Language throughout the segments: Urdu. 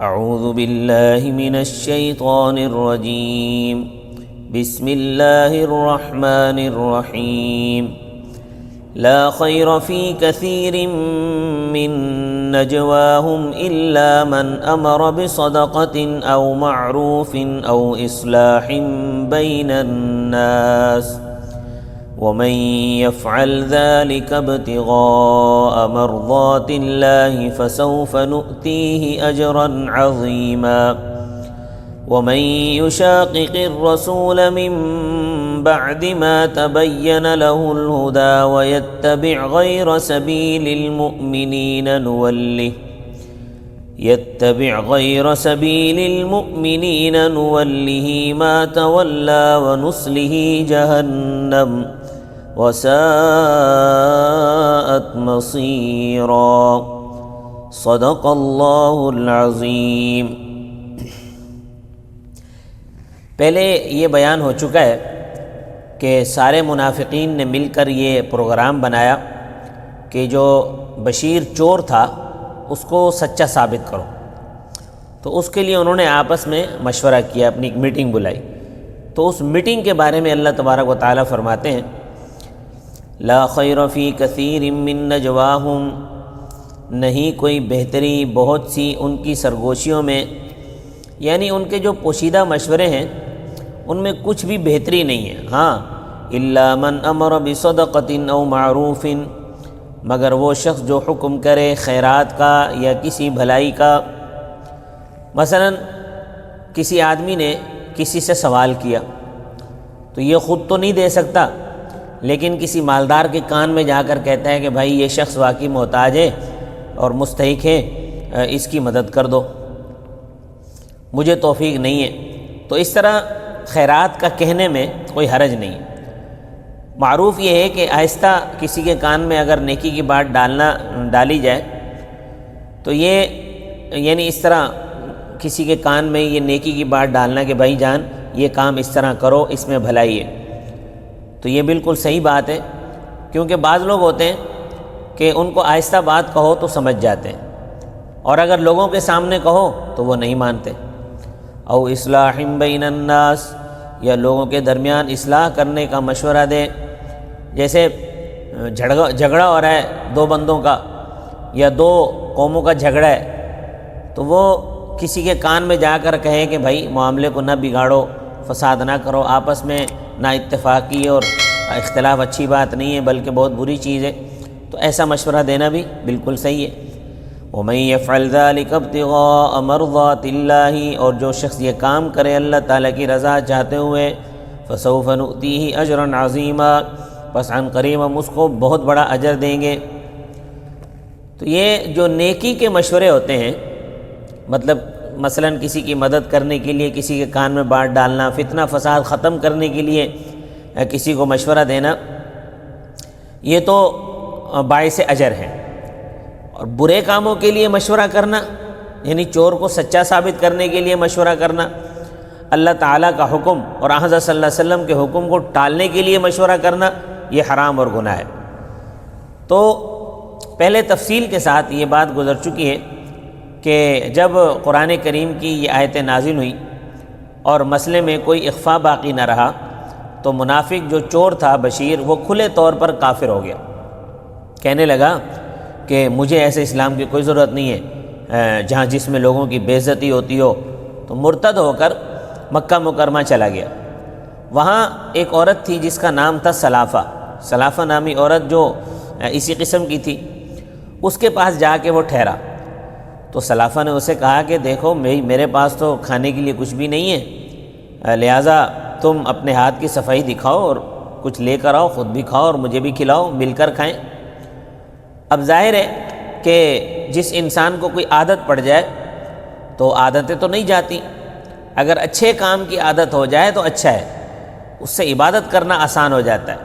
اعوذ باللہ من الشیطان الرجیم بسم اللہ الرحمن الرحیم لا خیر فی کثیر من نجواہم الا من امر بصدقۃ او معروف او اصلاح بین الناس ومن يفعل ذلك ابتغاء مرضات الله فسوف نؤتيه أجرا عظيما ومن يشاقق الرسول من بعد ما تبين له الهدى ويتبع غير سبيل المؤمنين نوله ما تولى ونصله جهنم وساءت مصيرا صدق اللہ العظیم۔ پہلے یہ بیان ہو چکا ہے کہ سارے منافقین نے مل کر یہ پروگرام بنایا کہ جو بشیر چور تھا اس کو سچا ثابت کرو، تو اس کے لیے انہوں نے آپس میں مشورہ کیا، اپنی ایک میٹنگ بلائی۔ تو اس میٹنگ کے بارے میں اللہ تبارک و تعالیٰ فرماتے ہیں لا خیر فی کثیر من نجواہم، نہیں کوئی بہتری بہت سی ان کی سرگوشیوں میں، یعنی ان کے جو پوشیدہ مشورے ہیں ان میں کچھ بھی بہتری نہیں ہے۔ ہاں الا من امر بصدقۃ او معروف، مگر وہ شخص جو حکم کرے خیرات کا یا کسی بھلائی کا۔ مثلا کسی آدمی نے کسی سے سوال کیا تو یہ خود تو نہیں دے سکتا، لیکن کسی مالدار کے کان میں جا کر کہتا ہے کہ بھائی یہ شخص واقعی محتاج ہے اور مستحق ہے، اس کی مدد کر دو، مجھے توفیق نہیں ہے۔ تو اس طرح خیرات کا کہنے میں کوئی حرج نہیں ہے۔ معروف یہ ہے کہ آہستہ کسی کے کان میں اگر نیکی کی بات ڈالی جائے تو یہ یعنی اس طرح کسی کے کان میں یہ نیکی کی بات ڈالنا کہ بھائی جان یہ کام اس طرح کرو، اس میں بھلائی ہے، تو یہ بالکل صحیح بات ہے، کیونکہ بعض لوگ ہوتے ہیں کہ ان کو آہستہ بات کہو تو سمجھ جاتے ہیں، اور اگر لوگوں کے سامنے کہو تو وہ نہیں مانتے۔ او اصلاح بین الناس، یا لوگوں کے درمیان اصلاح کرنے کا مشورہ دے، جیسے جھگڑا ہو رہا ہے دو بندوں کا یا دو قوموں کا جھگڑا ہے، تو وہ کسی کے کان میں جا کر کہے کہ بھائی معاملے کو نہ بگاڑو، فساد نہ کرو، آپس میں نا اتفاقی اور اختلاف اچھی بات نہیں ہے بلکہ بہت بری چیز ہے، تو ایسا مشورہ دینا بھی بالکل صحیح ہے۔ وَمَن يَفْعَلْ ذَلِكَ ابْتِغَاءَ مَرْضَاتِ اللَّهِ، اور جو شخص یہ کام کرے اللہ تعالیٰ کی رضا چاہتے ہوئے، فَسَوْفَ نُؤْتِيهِ أَجْرًا عَظِيمًا، پس عن قریب ہم اس کو بہت بڑا اجر دیں گے۔ تو یہ جو نیکی کے مشورے ہوتے ہیں، مطلب مثلا کسی کی مدد کرنے کے لیے کسی کے کان میں بات ڈالنا، فتنہ فساد ختم کرنے کے لیے کسی کو مشورہ دینا، یہ تو باعث اجر ہے۔ اور برے کاموں کے لیے مشورہ کرنا، یعنی چور کو سچا ثابت کرنے کے لیے مشورہ کرنا، اللہ تعالیٰ کا حکم اور حضرت صلی اللہ علیہ وسلم کے حکم کو ٹالنے کے لیے مشورہ کرنا، یہ حرام اور گناہ ہے۔ تو پہلے تفصیل کے ساتھ یہ بات گزر چکی ہے کہ جب قرآن کریم کی یہ آیتیں نازل ہوئیں اور مسئلے میں کوئی اخفا باقی نہ رہا، تو منافق جو چور تھا بشیر، وہ کھلے طور پر کافر ہو گیا، کہنے لگا کہ مجھے ایسے اسلام کی کوئی ضرورت نہیں ہے جہاں جس میں لوگوں کی بے عزتی ہوتی ہو، تو مرتد ہو کر مکہ مکرمہ چلا گیا۔ وہاں ایک عورت تھی جس کا نام تھا سلافہ نامی عورت، جو اسی قسم کی تھی، اس کے پاس جا کے وہ ٹھہرا، تو سلافہ نے اسے کہا کہ دیکھو میرے پاس تو کھانے کے لیے کچھ بھی نہیں ہے، لہٰذا تم اپنے ہاتھ کی صفائی دکھاؤ اور کچھ لے کر آؤ، خود بھی کھاؤ اور مجھے بھی کھلاؤ، مل کر کھائیں۔ اب ظاہر ہے کہ جس انسان کو کوئی عادت پڑ جائے تو عادتیں تو نہیں جاتی، اگر اچھے کام کی عادت ہو جائے تو اچھا ہے، اس سے عبادت کرنا آسان ہو جاتا ہے،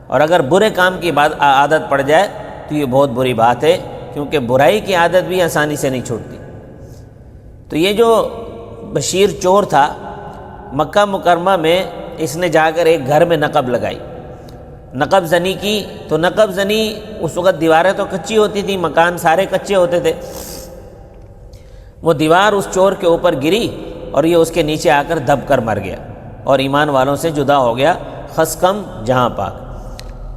اور اگر برے کام کی عادت پڑ جائے تو یہ بہت بری بات ہے، کیونکہ برائی کی عادت بھی آسانی سے نہیں چھوٹتی۔ تو یہ جو بشیر چور تھا، مکہ مکرمہ میں اس نے جا کر ایک گھر میں نقب لگائی، نقب زنی کی، تو نقب زنی اس وقت دیواریں تو کچی ہوتی تھی، مکان سارے کچے ہوتے تھے، وہ دیوار اس چور کے اوپر گری اور یہ اس کے نیچے آ کر دب کر مر گیا اور ایمان والوں سے جدا ہو گیا، خس کم جہاں پاک۔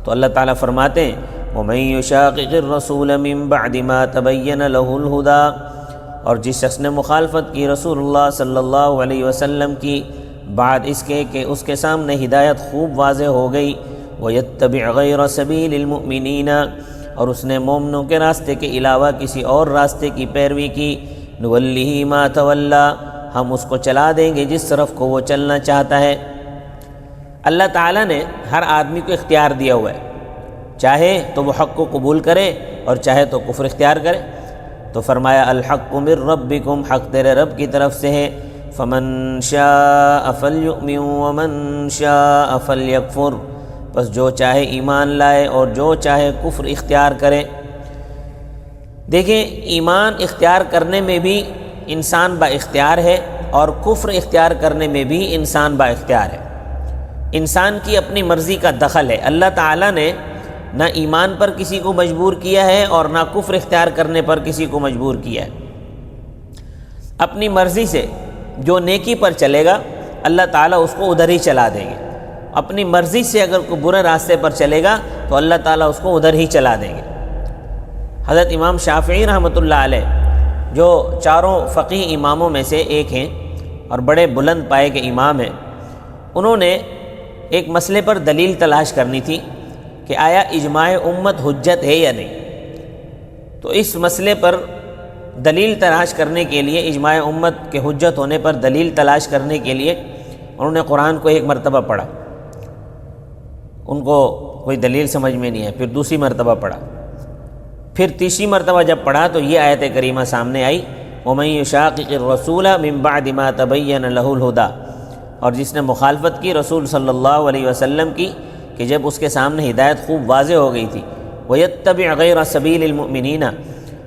تو اللہ تعالیٰ فرماتے ہیں وَمَن يُشَاقِقِ الرَّسُولَ مِن بَعْدِ مَا تَبَيَّنَ لَهُ الْهُدَىٰ، اور جس شخص نے مخالفت کی رسول اللہ صلی اللہ علیہ وسلم کی بعد اس کے کہ اس کے سامنے ہدایت خوب واضح ہو گئی، وَيَتَّبِعْ غَيْرَ سَبِيلِ الْمُؤْمِنِينَ، اور اس نے مومنوں کے راستے کے علاوہ کسی اور راستے کی پیروی کی، نُوَلِّهِ مَا تَوَلَّىٰ، ہم اس کو چلا دیں گے جس طرف کو وہ چلنا چاہتا ہے۔ اللہ تعالیٰ نے ہر آدمی کو اختیار دیا ہوا ہے، چاہے تو وہ حق کو قبول کرے اور چاہے تو کفر اختیار کرے۔ تو فرمایا الحق من ربکم، حق تیرے رب کی طرف سے ہے، فمن شاء فلیؤمن ومن شاء فلیکفر، بس جو چاہے ایمان لائے اور جو چاہے کفر اختیار کرے۔ دیکھیں، ایمان اختیار کرنے میں بھی انسان با اختیار ہے اور کفر اختیار کرنے میں بھی انسان با اختیار ہے۔ انسان کی اپنی مرضی کا دخل ہے، اللہ تعالیٰ نے نہ ایمان پر کسی کو مجبور کیا ہے اور نہ کفر اختیار کرنے پر کسی کو مجبور کیا ہے۔ اپنی مرضی سے جو نیکی پر چلے گا اللہ تعالیٰ اس کو ادھر ہی چلا دیں گے، اپنی مرضی سے اگر کوئی برے راستے پر چلے گا تو اللہ تعالیٰ اس کو ادھر ہی چلا دیں گے۔ حضرت امام شافعی رحمۃ اللہ علیہ جو چاروں فقیہ اماموں میں سے ایک ہیں اور بڑے بلند پائے کے امام ہیں، انہوں نے ایک مسئلے پر دلیل تلاش کرنی تھی کہ آیا اجماع امت حجت ہے یا نہیں۔ تو اس مسئلے پر دلیل تلاش کرنے کے لیے، اجماع امت کے حجت ہونے پر دلیل تلاش کرنے کے لیے انہوں نے قرآن کو ایک مرتبہ پڑھا، ان کو کوئی دلیل سمجھ میں نہیں ہے، پھر دوسری مرتبہ پڑھا، پھر تیسری مرتبہ جب پڑھا تو یہ آیت کریمہ سامنے آئی وَمَن يُشَاقِقِ الرَّسُولَ مِن بَعْدِ مَا تَبَيَّنَ لَهُ الْهُدَىٰ، اور جس نے مخالفت کی رسول صلی اللہ علیہ وسلم کی کہ جب اس کے سامنے ہدایت خوب واضح ہو گئی تھی، وَيَتَّبِعْ غَيْرَ سَبِيلِ الْمُؤْمِنِينَ،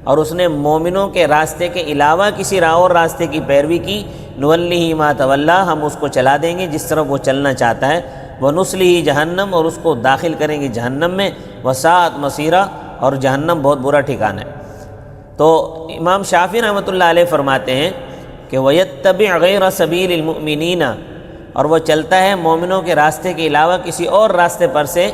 اور اس نے مومنوں کے راستے کے علاوہ کسی اور راستے کی پیروی کی، نُوَلِّهِ مَا تَوَلَّىٰ، ہم اس کو چلا دیں گے جس طرف وہ چلنا چاہتا ہے، وَنُصْلِهِ جہنم، اور اس کو داخل کریں گے جہنم میں، وَسَاءَتْ مَصِيرًا، اور جہنم بہت برا ٹھکانہ ہے۔ تو امام شافعی رحمۃ اللہ علیہ فرماتے ہیں کہ وَيَتَّبِعْ غَيْرَ سَبِيلِ الْمُؤْمِنِينَ، اور وہ چلتا ہے مومنوں کے راستے کے علاوہ کسی اور راستے پر سے۔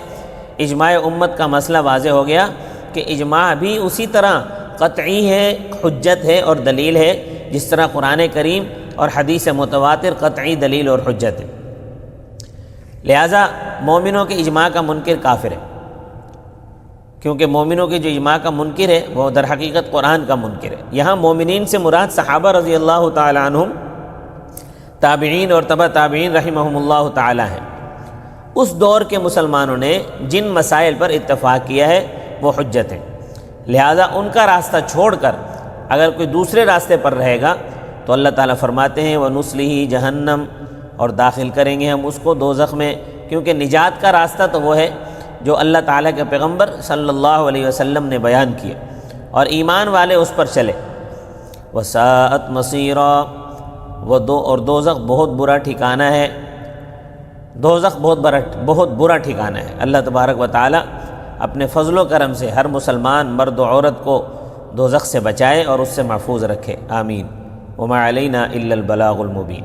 اجماع امت کا مسئلہ واضح ہو گیا کہ اجماع بھی اسی طرح قطعی ہے، حجت ہے اور دلیل ہے، جس طرح قرآن کریم اور حدیث متواتر قطعی دلیل اور حجت ہے۔ لہٰذا مومنوں کے اجماع کا منکر کافر ہے، کیونکہ مومنوں کے جو اجماع کا منکر ہے وہ در حقیقت قرآن کا منکر ہے۔ یہاں مومنین سے مراد صحابہ رضی اللہ تعالی عنہم، تابعین اور تبع تابعین رحمہم اللہ تعالی ہیں۔ اس دور کے مسلمانوں نے جن مسائل پر اتفاق کیا ہے وہ حجت ہیں، لہٰذا ان کا راستہ چھوڑ کر اگر کوئی دوسرے راستے پر رہے گا تو اللہ تعالیٰ فرماتے ہیں وَنُصْلِهِ جہنم، اور داخل کریں گے ہم اس کو دوزخ میں، کیونکہ نجات کا راستہ تو وہ ہے جو اللہ تعالیٰ کے پیغمبر صلی اللہ علیہ وسلم نے بیان کیا اور ایمان والے اس پر چلے۔ وَسَاءَتْ مَصِيرًا، اور دوزخ بہت برا ٹھکانہ ہے، دوزخ بہت برا ٹھکانہ ہے۔ اللہ تبارک و تعالیٰ اپنے فضل و کرم سے ہر مسلمان مرد و عورت کو دوزخ سے بچائے اور اس سے محفوظ رکھے، آمین۔ وما علینا الا البلاغ المبین۔